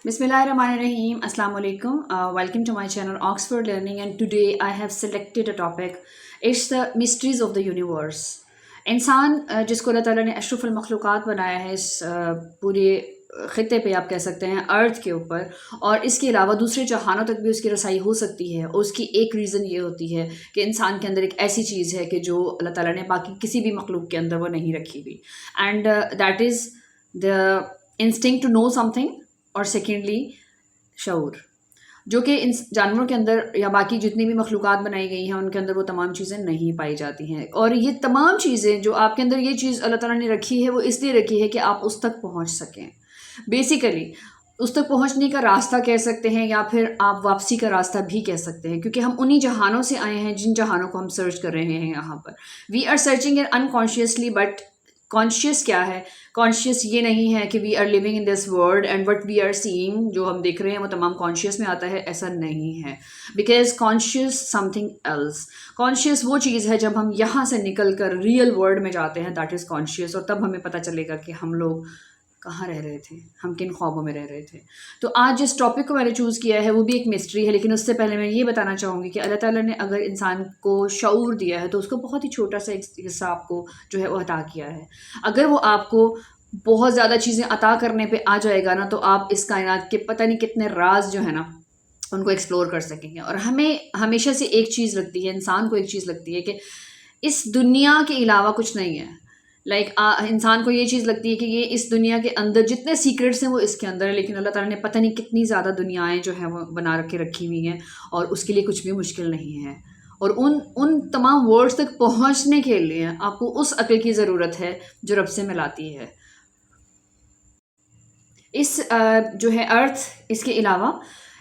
Bismillahirrahmanirrahim. Assalamu alaikum. Welcome to my channel Oxford Learning, and today I have selected a topic. It's the mysteries of the universe. इंसान जिसको अल्लाह ताला ने अशरफुल मखलूक़ात बनाया है इस पूरे ख़ित्ते पे आप कह सकते हैं अर्थ के ऊपर, और इसके अलावा दूसरे जहानों तक भी उसकी रसाई हो सकती है। और उसकी एक रीज़न ये होती है कि इंसान के अंदर एक ऐसी चीज़ है कि जो अल्लाह ताला ने बाकी किसी भी मखलूक के अंदर वो नहीं रखी हुई, and that is the instinct to know something, और सेकेंडली शऊर, जो कि इन जानवरों के अंदर या बाकी जितनी भी मखलूक़ात बनाई गई हैं उनके अंदर वो तमाम चीज़ें नहीं पाई जाती हैं। और ये तमाम चीज़ें जो आपके अंदर ये चीज़ अल्लाह ताला ने रखी है वो इसलिए रखी है कि आप उस तक पहुँच सकें। बेसिकली उस तक पहुँचने का रास्ता कह सकते हैं, या फिर आप वापसी का रास्ता भी कह सकते हैं, क्योंकि हम उन्हीं जहानों से आए हैं जिन जहानों को हम सर्च कर रहे हैं यहाँ पर। We are searching it unconsciously, but conscious क्या है? कॉन्शियस ये नहीं है कि we are living in this world and what we are seeing, जो हम देख रहे हैं वो तमाम कॉन्शियस में आता है, ऐसा नहीं है। Because conscious something else. Conscious वो चीज़ है जब हम यहाँ से निकल कर रियल वर्ल्ड में जाते हैं, दैट इज़ कॉन्शियस। और तब हमें पता चलेगा कि हम लोग कहाँ रह रहे थे, हम किन ख्वाबों में रह रहे थे। तो आज जिस टॉपिक को मैंने चूज़ किया है वो भी एक मिस्ट्री है, लेकिन उससे पहले मैं ये बताना चाहूँगी कि अल्लाह ताला ने अगर इंसान को शऊर दिया है तो उसको बहुत ही छोटा सा एक हिस्सा आपको जो है वो अता किया है। अगर वो आपको बहुत ज़्यादा चीज़ें अता करने पे आ जाएगा ना, तो आप इस कायनात के पता नहीं कितने राज जो है ना उनको एक्सप्लोर कर सकेंगे। और हमें हमेशा से एक चीज़ लगती है, इंसान को एक चीज़ लगती है कि इस दुनिया के अलावा कुछ नहीं है। इंसान को ये चीज़ लगती है कि ये इस दुनिया के अंदर जितने सीक्रेट्स हैं वो इसके अंदर है, लेकिन अल्लाह ताला ने पता नहीं कितनी ज़्यादा दुनियाएं जो हैं वो बना के रखी हुई हैं, और उसके लिए कुछ भी मुश्किल नहीं है। और उन तमाम वर्ड्स तक पहुंचने के लिए आपको उस अक्ल की ज़रूरत है जो रब से मिलाती है। इस जो है अर्थ, इसके अलावा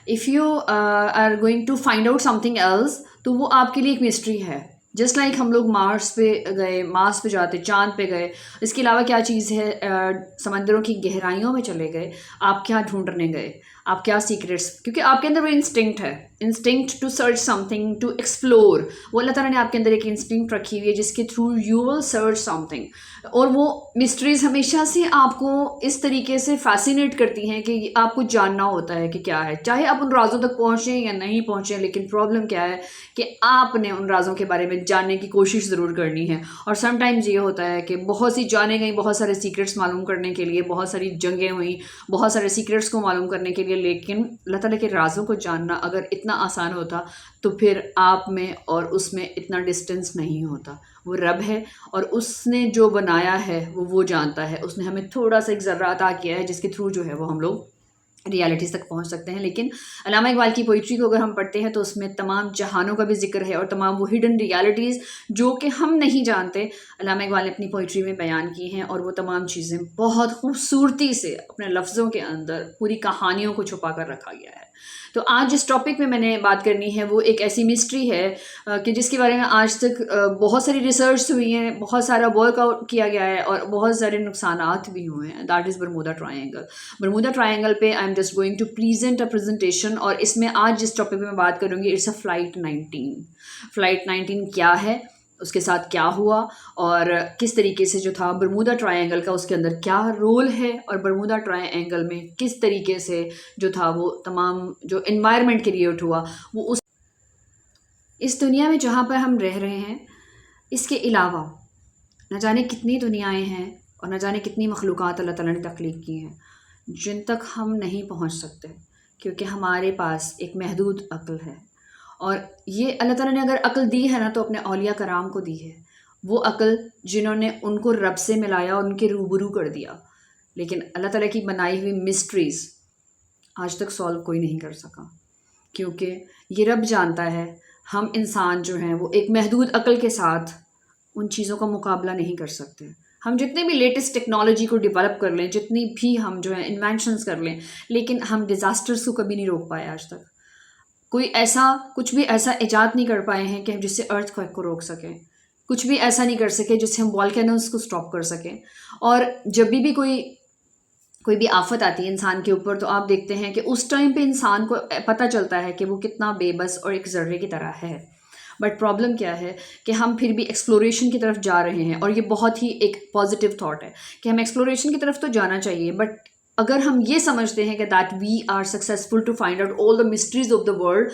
if you are going to find out something else, तो वो आपके लिए एक मिस्ट्री है। जस्ट लाइक हम लोग मार्स पे गए, मार्स पे जाते, चांद पे गए। इसके अलावा क्या चीज़ है, समंदरों की गहराइयों में चले गए, आप क्या ढूंढने गए, आप क्या सीक्रेट्स, क्योंकि आपके अंदर वो इंस्टिंक्ट है, instinct to search something, to explore. वो अल्लाह ताला ने आपके अंदर एक इंस्टिंक्ट रखी हुई है जिसके through you will search something. और वो मिस्ट्रीज़ हमेशा से आपको इस तरीके से फैसिनेट करती हैं कि आपको जानना होता है कि क्या है, चाहे आप उन राज़ों तक पहुँचें या नहीं पहुँचें। लेकिन प्रॉब्लम क्या है कि आपने उन राज़ों के बारे में जानने की कोशिश ज़रूर करनी है। और समटाइम्स ये होता है कि बहुत सी जाने गई, बहुत सारे सीक्रेट्स मालूम करने के लिए, बहुत सारी जंगें हुई, बहुत सारे सीक्रेट्स को मालूम करने के लिए, लेकिन अल्लाह ताला के राज़ों को जानना अगर इतना आसान होता तो फिर आप में और उसमें इतना डिस्टेंस नहीं होता। वो रब है और उसने जो बनाया है वो जानता है। उसने हमें थोड़ा सा एक ज़र्रा अता किया है जिसके थ्रू जो है वो हम लोग रियलिटीज़ तक पहुंच सकते हैं। लेकिन अल्लामा इकबाल की पोइट्री को अगर हम पढ़ते हैं तो उसमें तमाम जहानों का भी जिक्र है और तमाम वो हिडन रियलिटीज़ जो कि हम नहीं जानते, अल्लामा इकबाल ने अपनी पोइट्री में बयान की हैं। और वो तमाम चीज़ें बहुत खूबसूरती से अपने लफ्ज़ों के अंदर पूरी कहानियों को छुपा कर रखा गया है। तो आज जिस टॉपिक में मैंने बात करनी है वो एक ऐसी मिस्ट्री है कि जिसके बारे में आज तक बहुत सारी रिसर्च हुई हैं, बहुत सारा वर्कआउट किया गया है और बहुत सारे नुकसानात भी हुए हैं। That is Bermuda Triangle. Bermuda Triangle पे I am just going to present a presentation, और इसमें आज जिस टॉपिक पे मैं बात करूँगी इट्स अ फ़्लाइट 19। फ़्लाइट 19 क्या है, उसके साथ क्या हुआ, और किस तरीके से जो था बरमूदा ट्रायंगल का उसके अंदर क्या रोल है, और बरमूदा ट्रायंगल में किस तरीके से जो था वो तमाम जो एनवायरनमेंट क्रिएट हुआ वो उस इस दुनिया में जहाँ पर हम रह रहे हैं। इसके अलावा न जाने कितनी दुनियाएं हैं और न जाने कितनी मखलूक़ात अल्लाह ताला ने तख्लीक़ की हैं जिन तक हम नहीं पहुँच सकते, क्योंकि हमारे पास एक महदूद अक्ल है। और ये अल्लाह ताला ने अगर अक्ल दी है ना तो अपने औलिया कराम को दी है, वो अक्ल जिन्होंने उनको रब से मिलाया और उनके रूबरू कर दिया। लेकिन अल्लाह ताला की बनाई हुई मिस्ट्रीज़ आज तक सॉल्व कोई नहीं कर सका, क्योंकि ये रब जानता है हम इंसान जो हैं वो एक महदूद अक्ल के साथ उन चीज़ों का मुकाबला नहीं कर सकते। हम जितने भी लेटेस्ट टेक्नोलॉजी को डेवलप कर लें, जितनी भी हम जो है इन्वेंशंस कर लें, लेकिन हम डिज़ास्टर्स को कभी नहीं रोक पाए आज तक। कोई ऐसा कुछ भी ऐसा इजाद नहीं कर पाए हैं कि हम जिससे अर्थक्वेक को रोक सकें। कुछ भी ऐसा नहीं कर सके जिससे हम वॉल्केनोज को स्टॉप कर सकें। और जब भी कोई भी आफत आती है इंसान के ऊपर, तो आप देखते हैं कि उस टाइम पे इंसान को पता चलता है कि वो कितना बेबस और एक ज़र्रे की तरह है। बट प्रॉब्लम क्या है कि हम फिर भी एक्सप्लोरेशन की तरफ जा रहे हैं, और ये बहुत ही एक पॉजिटिव थाट है कि हम एक्सप्लोरेशन की तरफ तो जाना चाहिए, बट अगर हम ये समझते हैं कि that we are successful to find out all the mysteries of the world,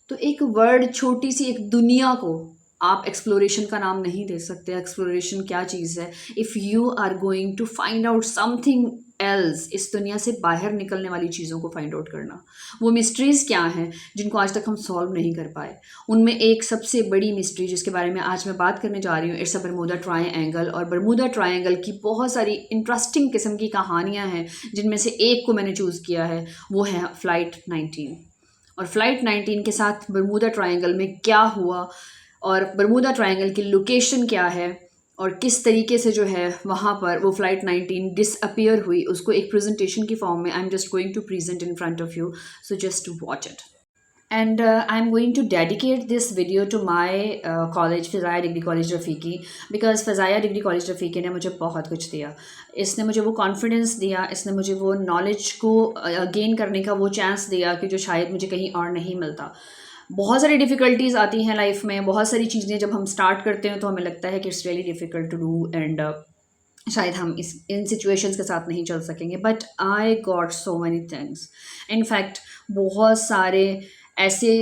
तो एक वर्ल्ड, छोटी सी एक दुनिया को आप एक्सप्लोरेशन का नाम नहीं दे सकते। एक्सप्लोरेशन क्या चीज़ है? If you are going to find out something else, इस दुनिया से बाहर निकलने वाली चीज़ों को फाइंड आउट करना। वो मिस्ट्रीज़ क्या हैं जिनको आज तक हम सॉल्व नहीं कर पाए? उनमें एक सबसे बड़ी मिस्ट्री जिसके बारे में आज मैं बात करने जा रही हूँ, इट्स अ बरमूडा ट्रायंगल। और बरमूडा ट्रायंगल की बहुत सारी इंटरेस्टिंग किस्म की कहानियाँ हैं, जिनमें से एक को मैंने चूज़ किया है, वो है फ़्लाइट 19। और फ़्लाइट 19 के साथ बरमूडा ट्रायंगल में क्या हुआ, और बरमूडा ट्रायंगल की लोकेशन क्या है, और किस तरीके से जो है वहाँ पर वो फ़्लाइट 19 डिसअपियर हुई, उसको एक प्रेजेंटेशन की फॉर्म में I am just going to present in front of you, so just watch it. And I am going to dedicate this video to my college, Fazaya degree college Rafiqi, because Fazaya degree college Rafiqi ने मुझे बहुत कुछ दिया। इसने मुझे वो confidence दिया, इसने मुझे वो नॉलेज को गेन करने का वो चांस दिया कि जो शायद मुझे कहीं और नहीं मिलता। बहुत सारी डिफ़िकल्टीज़ आती हैं लाइफ में, बहुत सारी चीज़ें जब हम स्टार्ट करते हैं तो हमें लगता है कि it's really difficult to do, and शायद हम इन सिचुएशंस के साथ नहीं चल सकेंगे, but I got so many things. In fact बहुत सारे ऐसे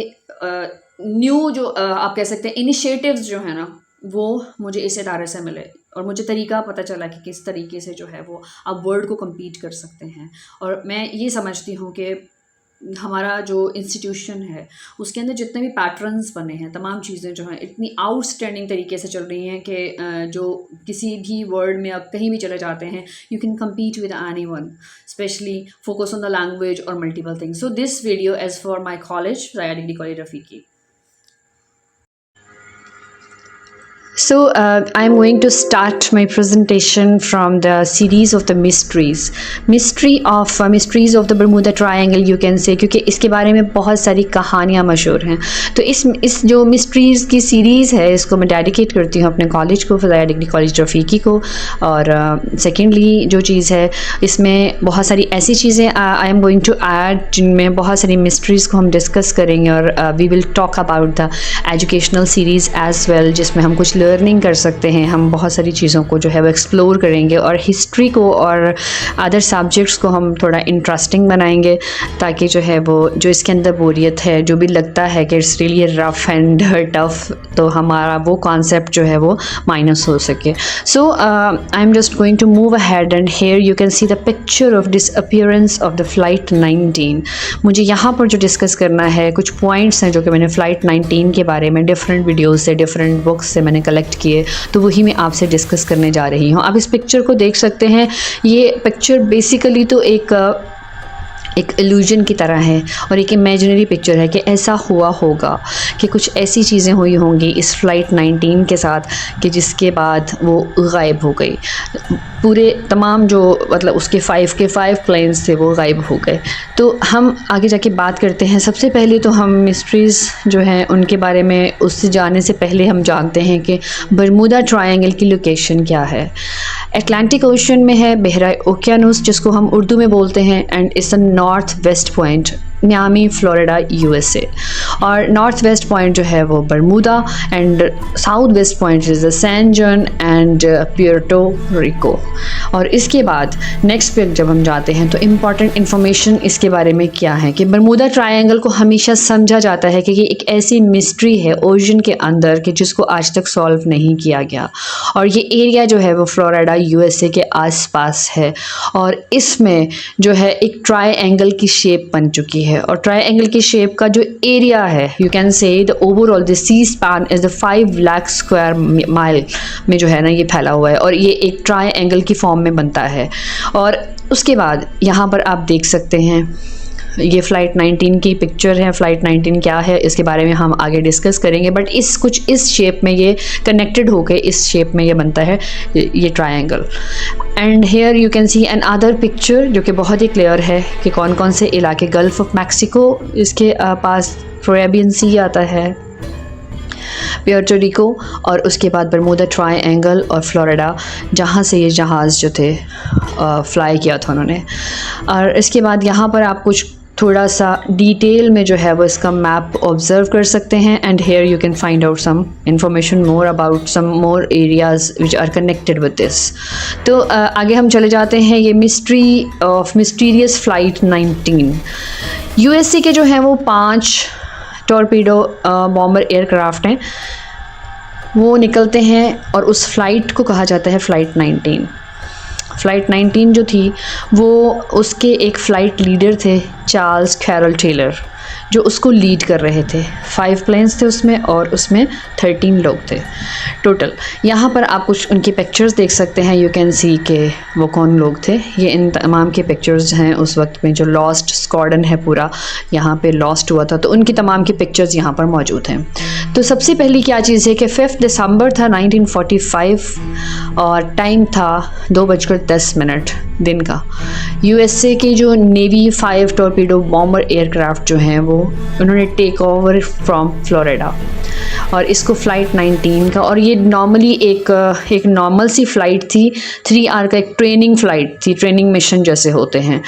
न्यू जो आप कह सकते हैं इनिशिएटिव्स जो है ना, वो मुझे इस इदारे से मिले, और मुझे तरीका पता चला कि किस तरीके से जो है वो आप वर्ल्ड को कम्पीट कर सकते हैं। और मैं ये समझती हूँ कि हमारा जो इंस्टीट्यूशन है उसके अंदर जितने भी पैटर्न्स बने हैं, तमाम चीज़ें जो हैं इतनी आउटस्टैंडिंग तरीके से चल रही हैं कि जो किसी भी वर्ल्ड में आप कहीं भी चले जाते हैं, you can compete with anyone, specially focus on the language और multiple things. So this video is for my college, Fazaya degree college Rafiqi. So I am going to start my presentation from the series of the mysteries of the Bermuda Triangle, you can say, क्योंकि इसके बारे में बहुत सारी कहानियाँ मशहूर हैं। तो इस जो मिस्ट्रीज़ की सीरीज़ है, इसको मैं डेडिकेट करती हूँ अपने कॉलेज को, फ़ज़ाया डिग्री कॉलेज रफ़ीकी को। और सेकेंडली जो चीज़ है, इसमें बहुत सारी ऐसी चीज़ें I am going to add जिनमें बहुत सारी मिस्ट्रीज़ को हम डिस्कस करेंगे, और we will talk about the educational series as well, जिसमें हम कुछ लर्निंग कर सकते हैं। हम बहुत सारी चीज़ों को जो है वो एक्सप्लोर करेंगे, और हिस्ट्री को और अदर सब्जेक्ट्स को हम थोड़ा इंटरेस्टिंग बनाएंगे, ताकि जो है वो जो इसके अंदर बोरियत है, जो भी लगता है कि it's really rough and tough, तो हमारा वो कॉन्सेप्ट जो है वो माइनस हो सके। So I am just going to move ahead, and here you can see the picture of disappearance of the flight 19। मुझे यहाँ पर जो डिस्कस करना है, कुछ पॉइंट्स हैं जो कि मैंने फ़्लाइट 19 के बारे में डिफरेंट वीडियोज़ से, डिफरेंट बुक्स से मैंने कलेक्ट किए, तो वही मैं आपसे डिस्कस करने जा रही हूँ। आप इस पिक्चर को देख सकते हैं। ये पिक्चर बेसिकली तो एक इल्यूजन की तरह है, और एक इमेजिनरी पिक्चर है कि ऐसा हुआ होगा कि कुछ ऐसी चीज़ें हुई होंगी इस फ़्लाइट 19 के साथ कि जिसके बाद वो गायब हो गई। पूरे तमाम जो मतलब उसके 5 प्लेन्स थे वो गायब हो गए। तो हम आगे जाके बात करते हैं। सबसे पहले तो हम मिस्ट्रीज़ जो हैं उनके बारे में उससे जानने से पहले हम जानते हैं कि बरमूडा ट्रायंगल की लोकेशन क्या है। अटलांटिक ओशन में है, बहरा ओकियानूस जिसको हम उर्दू में बोलते हैं, and it's a north west point, Miami Florida USA। और नॉर्थ वेस्ट पॉइंट जो है वो Bermuda, and south west point is the San Juan and Puerto Rico. और इसके बाद नेक्स्ट पे जब हम जाते हैं तो इम्पॉर्टेंट इन्फॉर्मेशन इसके बारे में क्या है कि बरमूडा ट्रायंगल को हमेशा समझा जाता है कि ये एक ऐसी मिस्ट्री है ओशन के अंदर कि जिसको आज तक सॉल्व नहीं किया गया। और ये एरिया जो है वो फ्लोरिडा USA के आसपास है, और इसमें जो है एक ट्रायंगल की शेप बन चुकी है। और ट्रायंगल की शेप का जो एरिया है, you can say the overall the sea span is the 5 lakh square mile में जो है ना ये फैला हुआ है, और ये एक ट्रायंगल की फॉर्म में बनता है। और उसके बाद यहाँ पर आप देख सकते हैं ये फ़्लाइट 19 की पिक्चर है। फ़्लाइट 19 क्या है इसके बारे में हम आगे डिस्कस करेंगे, बट इस शेप में ये कनेक्टेड होकर इस शेप में ये बनता है ये triangle. And here you can see an other picture जो कि बहुत ही क्लियर है कि कौन कौन से इलाके, गल्फ़ ऑफ मैक्सिको इसके पास, कैरेबियन सी आता है, पुएर्टो रिको, और उसके बाद बरमूडा ट्रायंगल और फ्लोरिडा, जहाँ से ये जहाज़ जो थे फ्लाई किया था उन्होंने। और इसके बाद यहाँ पर आप कुछ थोड़ा सा डिटेल में जो है वो इसका मैप ऑब्जर्व कर सकते हैं and here you can find out some information more about some more areas which are connected with this. तो आगे हम चले जाते हैं, ये mystery of mysterious flight 19। USA के जो हैं वो 5 टॉर्पीडो बॉम्बर एयरक्राफ्ट हैं, वो निकलते हैं और उस फ्लाइट को कहा जाता है फ़्लाइट 19। फ़्लाइट 19 जो थी वो उसके एक फ़्लाइट लीडर थे चार्ल्स कैरल टेलर, जो उसको लीड कर रहे थे। 5 प्लेन्स थे उसमें और उसमें 13 लोग थे टोटल। यहाँ पर आप कुछ उनकी पिक्चर्स देख सकते हैं, यू कैन सी के वो कौन लोग थे। ये इन तमाम के पिक्चर्स हैं उस वक्त में जो लॉस्ट स्क्वाड्रन है पूरा यहाँ पे लॉस्ट हुआ था, तो उनकी तमाम की पिक्चर्स यहाँ पर मौजूद हैं। तो सबसे पहली क्या चीज़ है कि 5 दिसंबर था 1945 और टाइम था 2:10 दिन का। यूएसए के जो नेवी 5 टॉर्पीडो बॉम्बर एयरक्राफ्ट जो हैं वो उन्होंने टेक ओवर फ्रॉम फ्लोरिडा और इसको फ़्लाइट 19 का, और ये नॉर्मली एक नॉर्मल सी फ़्लाइट थी, 3 आवर का एक ट्रेनिंग फ़्लाइट थी, ट्रेनिंग मिशन जैसे होते हैं,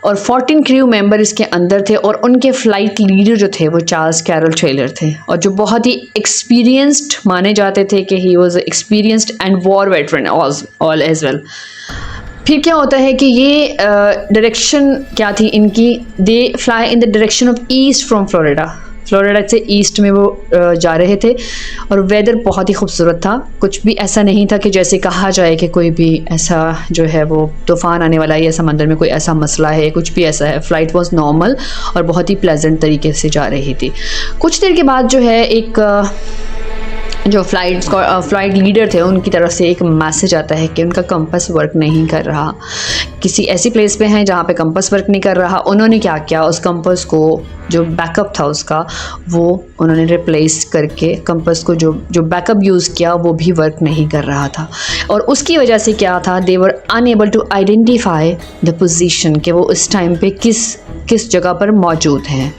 और 14 क्रू मेंबर इसके अंदर थे और उनके फ़्लाइट लीडर जो थे वो चार्ल्स कैरल टेलर थे, और जो बहुत ही एक्सपीरियंस्ड माने जाते थे कि he was experienced and war veteran all as well. फिर क्या होता है कि ये डायरेक्शन क्या थी इनकी, they fly in the direction of east from Florida से ईस्ट में वो जा रहे थे, और वेदर बहुत ही खूबसूरत था। कुछ भी ऐसा नहीं था कि जैसे कहा जाए कि कोई भी ऐसा जो है वो तूफ़ान आने वाला है या समंदर में कोई ऐसा मसला है, कुछ भी ऐसा है। फ़्लाइट वॉज नॉर्मल और बहुत ही प्लेजेंट तरीके से जा रही थी। कुछ देर के बाद जो है एक जो फ़्लाइट लीडर थे उनकी तरफ से एक मैसेज आता है कि उनका कंपास वर्क नहीं कर रहा। किसी ऐसी प्लेस पे हैं जहाँ पे कंपास वर्क नहीं कर रहा। उन्होंने क्या किया, उस कंपास को जो बैकअप था उसका वो उन्होंने रिप्लेस करके कंपास को जो बैकअप यूज़ किया वो भी वर्क नहीं कर रहा था, और उसकी वजह से क्या था, they were unable to identify the position कि वो उस टाइम पे किस जगह पर मौजूद हैं।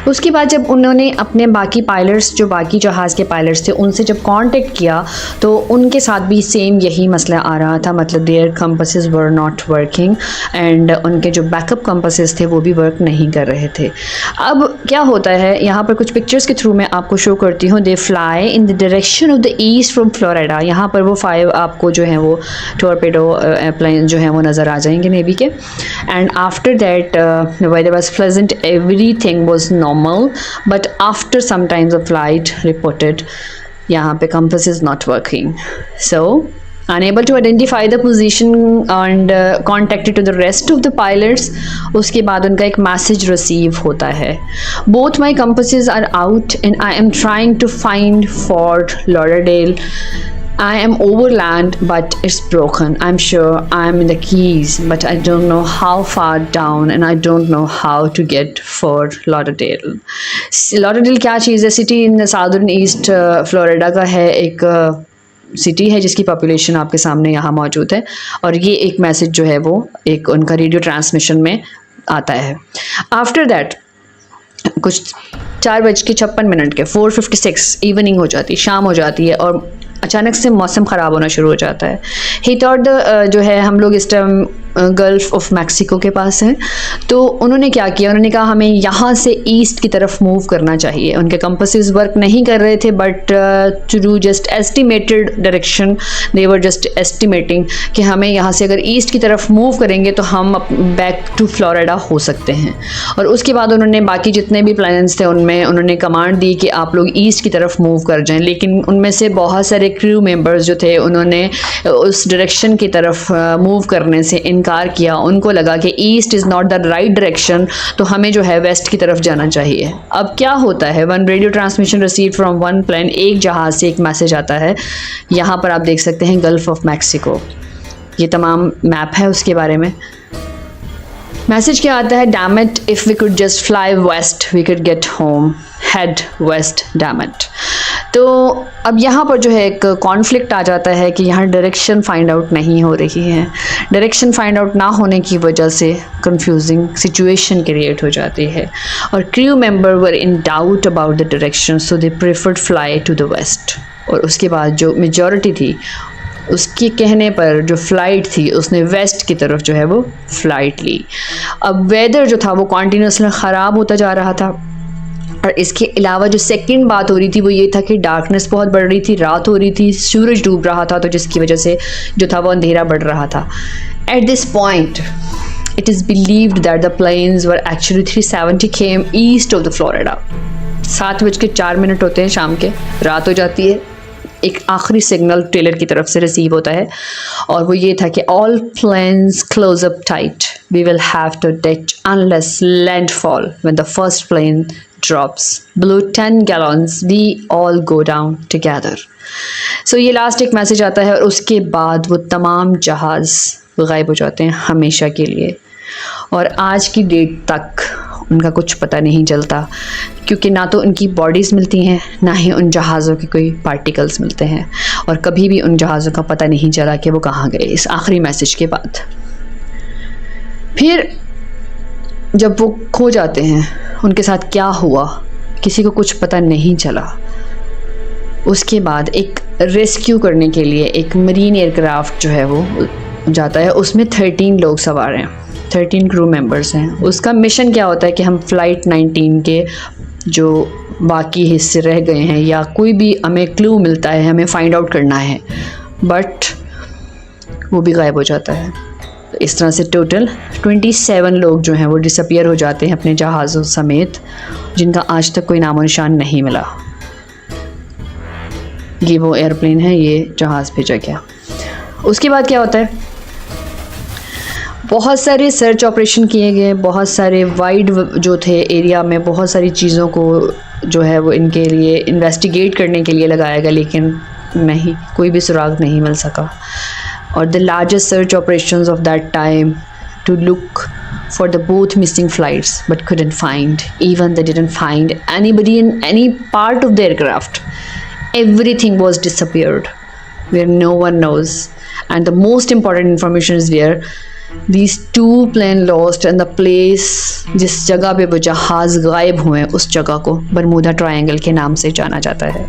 उसके बाद जब उन्होंने अपने बाकी पायलट्स, जो बाकी जहाज़ के पायलट्स थे, उनसे जब कांटेक्ट किया तो उनके साथ भी सेम यही मसला आ रहा था, मतलब there compasses were not working and उनके जो बैकअप कंपासेस थे वो भी वर्क नहीं कर रहे थे। अब क्या होता है, यहाँ पर कुछ पिक्चर्स के थ्रू मैं आपको शो करती हूँ। They fly in the direction of the east from Florida. यहाँ पर वो 5 आपको जो है वो टॉर्पेडो एयरप्लेन जो है वो नज़र आ जाएंगे नेवी के। And after that whether was pleasant, everything was normal, but after some times the flight reported यहाँ पे compass is not working, so unable to identify the position and contacted to the rest of the pilots। उसके बाद उनका एक message receive होता है, both my compasses are out and I am trying to find Fort Lauderdale। I am over land but it's broken। I'm sure I'm in the Keys but I don't know how far down and I don't know how to get Fort Lauderdale। Lauderdale क्या चीज़ है, city in southern east Florida का है, एक city है जिसकी population आपके सामने यहाँ मौजूद है, और ये एक मैसेज जो है वो एक उनका रेडियो ट्रांसमिशन में आता है। आफ्टर दैट कुछ 4:56 के 4:56 इवनिंग हो जाती, शाम हो जाती है, और अचानक से मौसम ख़राब होना शुरू हो जाता है। ही थॉट जो है हम लोग इस टाइम गल्फ़ ऑफ मैक्सिको के पास हैं, तो उन्होंने क्या किया, उन्होंने कहा हमें यहाँ से ईस्ट की तरफ मूव करना चाहिए। उनके कंपासेस वर्क नहीं कर रहे थे, but through just estimated direction they were just estimating कि हमें यहाँ से अगर ईस्ट की तरफ मूव करेंगे तो हम बैक टू फ्लोरिडा हो सकते हैं। और उसके बाद उन्होंने बाकी जितने भी प्लान्स थे उनमें उन्होंने कमांड दी कि आप लोग ईस्ट की तरफ मूव कर जाएं, लेकिन उनमें से बहुत सारे क्रू मेंबर्स जो थे उन्होंने उस डायरेक्शन की तरफ मूव करने से इनकार किया। उनको लगा कि east is not the right direction, तो हमें जो है वेस्ट की तरफ जाना चाहिए। अब क्या होता है, one radio transmission receive from one plane, एक जहाज़ से एक मैसेज आता है। यहाँ पर आप देख सकते हैं गल्फ़ ऑफ मैक्सिको, ये तमाम मैप है उसके बारे में। मैसेज क्या आता है, damn it, if we could just fly west we could get home, head west damn it. तो अब यहाँ पर जो है एक कॉन्फ्लिक्ट आ जाता है कि यहाँ डायरेक्शन फाइंड आउट नहीं हो रही है। डायरेक्शन फाइंड आउट ना होने की वजह से कंफ्यूजिंग सिचुएशन क्रिएट हो जाती है, और crew member were in doubt about the direction, so they preferred fly to the west. और उसके बाद जो मेजॉरिटी थी उसके कहने पर जो फ़्लाइट थी उसने वेस्ट की तरफ जो है वो फ़्लाइट ली। अब वेदर जो था वो कॉन्टीन्यूसली ख़राब होता जा रहा था, और इसके अलावा जो सेकंड बात हो रही थी वो ये था कि डार्कनेस बहुत बढ़ रही थी, रात हो रही थी, सूरज डूब रहा था, तो जिसकी वजह से जो था वो अंधेरा बढ़ रहा था। At this point it is believed that the planes were actually 370 km east of the Florida। 7:04 होते हैं शाम के, रात हो जाती है। एक आखिरी सिग्नल टेलर की तरफ से रिसीव होता है और वो ये था कि all planes close up tight, we will have to ditch unless landfall when the first plane drops below 10 gallons, we all go down together। So ये लास्ट एक मैसेज आता है और उसके बाद वो तमाम जहाज़ गायब हो जाते हैं हमेशा के लिए, और आज की डेट तक उनका कुछ पता नहीं चलता, क्योंकि ना तो उनकी बॉडीज़ मिलती हैं, ना ही उन जहाज़ों के कोई पार्टिकल्स मिलते हैं, और कभी भी उन जहाज़ों का पता नहीं चला कि वो कहाँ गए इस आखिरी मैसेज के बाद। फिर जब वो खो जाते हैं, उनके साथ क्या हुआ किसी को कुछ पता नहीं चला। उसके बाद एक रेस्क्यू करने के लिए एक मरीन एयरक्राफ्ट जो है वो जाता है, उसमें 13 लोग सवार हैं, 13 क्रू मेंबर्स हैं। उसका मिशन क्या होता है कि हम फ़्लाइट 19 के जो बाकी हिस्से रह गए हैं या कोई भी हमें क्लू मिलता है हमें फाइंड आउट करना है, बट वो भी गायब हो जाता है। तो इस तरह से टोटल 27 लोग जो हैं वो डिसअपियर हो जाते हैं अपने जहाज़ों समेत, जिनका आज तक कोई नामो निशान नहीं मिला। ये वो एयरप्लेन है, ये जहाज़ भेजा गया। उसके बाद क्या होता है, बहुत सारे सर्च ऑपरेशन किए गए, बहुत सारे वाइड जो थे एरिया में बहुत सारी चीज़ों को जो है वो इनके लिए इन्वेस्टिगेट करने के लिए लगाया गया, लेकिन नहीं, कोई भी सुराग नहीं मिल सका। और the largest search operations of that time to look for the both missing flights but couldn't find, even they didn't find anybody in any part of the aircraft. Everything was disappeared where no one knows, and the most important information is where these two plane lost and the place जिस जगह पे वो जहाज़ गायब हुए उस जगह को बरमूदा ट्रायंगल के नाम से जाना जाता है,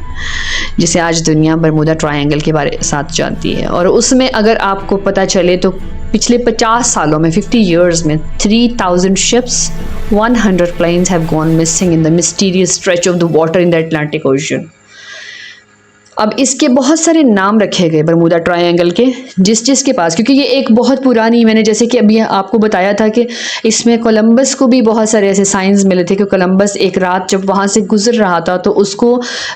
जिसे आज दुनिया बरमूदा ट्रायंगल के बारे साथ जानती है। और उसमें अगर आपको पता चले तो पिछले 50 सालों में 50 years में 3000 ships, 100 planes have gone missing in the mysterious stretch of the water in the Atlantic Ocean। अब इसके बहुत सारे नाम रखे गए बरमूदा ट्रायंगल के जिस के पास, क्योंकि ये एक बहुत पुरानी, मैंने जैसे कि अभी आपको बताया था कि इसमें कोलंबस को भी बहुत सारे ऐसे साइंस मिले थे कि कोलंबस एक रात जब वहाँ से गुजर रहा था तो उसको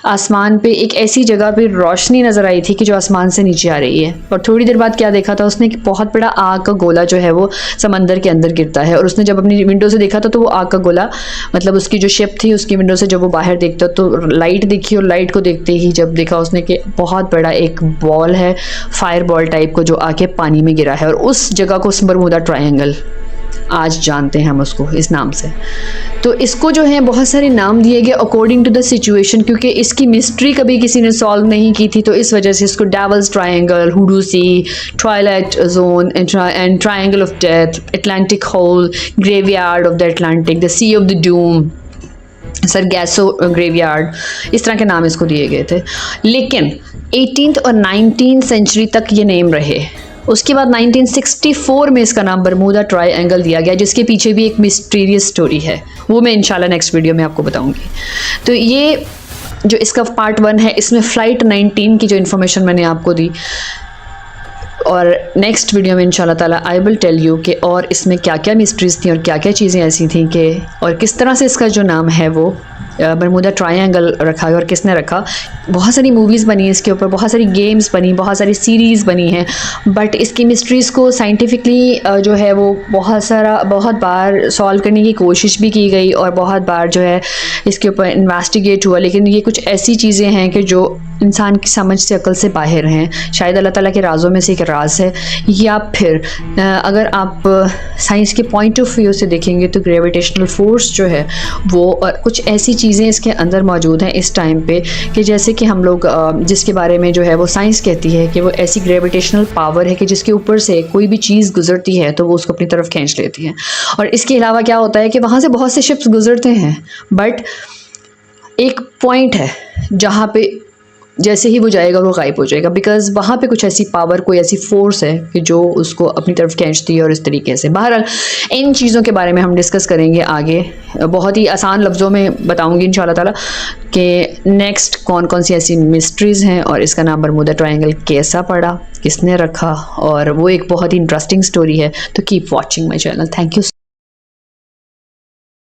आसमान पे एक ऐसी जगह पे रोशनी नज़र आई थी कि जो आसमान से नीचे आ रही है, और थोड़ी देर बाद क्या देखा था उसने कि बहुत बड़ा आग का गोला जो है वो समंदर के अंदर गिरता है, और उसने जब अपनी विंडो से देखा था तो वो आग का गोला, मतलब उसकी जो शिप थी उसकी विंडो से जब वो बाहर देखता तो लाइट दिखी, और लाइट को देखते ही जब देखा उसने कि बहुत बड़ा एक बॉल है, फायर बॉल टाइप को, जो आके पानी में गिरा है, और उस जगह को बरमूदा ट्रायंगल आज जानते हैं हम उसको इस नाम से। तो इसको जो है बहुत सारे नाम दिए गए अकॉर्डिंग टू द सिचुएशन, क्योंकि इसकी मिस्ट्री कभी किसी ने सॉल्व नहीं की थी, तो इस वजह से इसको Devil's Triangle, Hoodoo Sea, Twilight Zone and Triangle of Death, Atlantic Hole, Graveyard of the Atlantic, the Sea of the Doom, Sargasso Graveyard, इस तरह के नाम इसको दिए गए थे। लेकिन 18th और 19th सेंचुरी तक ये नेम रहे। उसके बाद 1964 में इसका नाम बरमूदा ट्रायंगल दिया गया, जिसके पीछे भी एक मिस्टीरियस स्टोरी है, वो मैं इंशाल्लाह नेक्स्ट वीडियो में आपको बताऊंगी। तो ये जो इसका पार्ट 1 है, इसमें फ़्लाइट 19 की जो इन्फॉर्मेशन मैंने आपको दी, और नेक्स्ट वीडियो में इंशाल्लाह ताला आई विल टेल यू कि और इसमें क्या क्या मिस्ट्रीज़ थी और क्या क्या चीज़ें ऐसी थी कि, और किस तरह से इसका जो नाम है वो बरमूदा ट्रायंगल रखा है और किसने रखा। बहुत सारी मूवीज़ बनी है इसके ऊपर, बहुत सारी गेम्स बनी, बहुत सारी सीरीज़ बनी हैं, बट इसकी मिस्ट्रीज़ को साइंटिफिकली जो है वो बहुत बार सॉल्व करने की कोशिश भी की गई, और बहुत बार जो है इसके ऊपर इन्वेस्टिगेट हुआ, लेकिन ये कुछ ऐसी चीज़ें हैं कि जो इंसान की समझ से, अकल से बाहर हैं। शायद अल्लाह ताला के राज़ों में से एक राज है, या फिर अगर आप साइंस के पॉइंट ऑफ व्यू से देखेंगे तो ग्रेविटेशनल फोर्स जो है वो, और कुछ ऐसी चीज़ें इसके अंदर मौजूद हैं इस टाइम पे कि जैसे कि हम लोग जिसके बारे में जो है वो साइंस कहती है कि वो ऐसी ग्रेविटेशनल पावर है कि जिसके ऊपर से कोई भी चीज़ गुजरती है तो वो उसको अपनी तरफ खींच लेती है। और इसके अलावा क्या होता है कि वहाँ से बहुत से शिप्स गुजरते हैं, बट एक पॉइंट है जहाँ पे जैसे ही वो जाएगा वो गायब हो जाएगा, बिकॉज वहाँ पे कुछ ऐसी पावर, कोई ऐसी फोर्स है कि जो उसको अपनी तरफ खींचती है और इस तरीके से। बहरहाल इन चीज़ों के बारे में हम डिस्कस करेंगे आगे, बहुत ही आसान लफ्ज़ों में बताऊंगी इंशाल्लाह ताला कि नेक्स्ट कौन कौन सी ऐसी मिस्ट्रीज़ हैं और इसका नाम बरमूडा ट्रायंगल कैसा पड़ा, किसने रखा, और वो एक बहुत ही इंटरेस्टिंग स्टोरी है। तो keep watching my channel. Thank you.